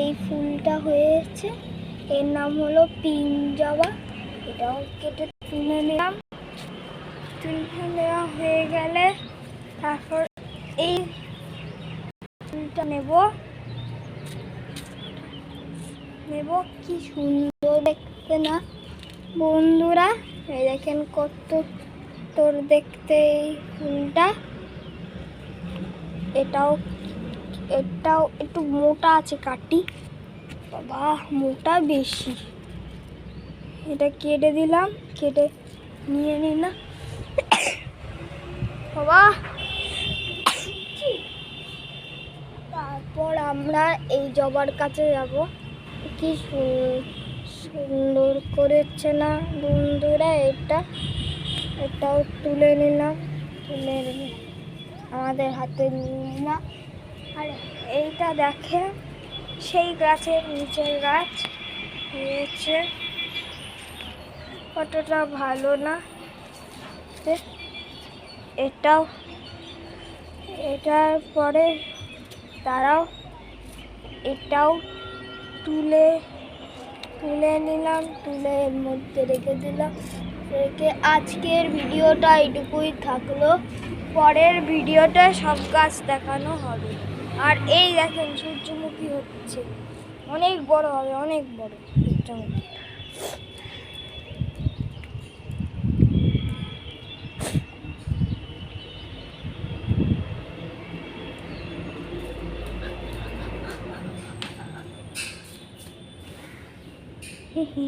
এই ফুলটা হয়েছে, এর নাম হলো পিঙ্ক জবা। এটাও কেটে তুলে নিলাম। তুলে নেওয়া হয়ে গেলে তারপর এই ফুলটা নেব। কি সুন্দর দেখতে না বন্ধুরা, এই দেখেন কত তোর দেখতে এই ফুলটা। এটাও একটু মোটা আছে, কাটি বাবা মোটা বেশি। এটা কেটে দিলাম, কেটে নিয়ে নিলাম বাবা। তারপর আমরা এই জবার কাছে যাব। কি সুন্দর করেছে না বন্ধুরা। এটাও তুলে নিলাম, আমাদের হাতে নিয়ে নিলাম। আর এইটা দেখে সেই গাছের নিচের গাছ হয়েছে, অতটা ভালো না। এটার পরে তারাও এটাও তুলে নিলাম, তুলে এর মধ্যে রেখে দিলাম। রেখে আজকের ভিডিওটা এইটুকুই থাকলো। পরের ভিডিওটা সব গাছ দেখানো হবে। আর এই দেখেন সূর্যমুখী হচ্ছে, অনেক বড় হবে, অনেক বড় সূর্যমুখী। হি হি।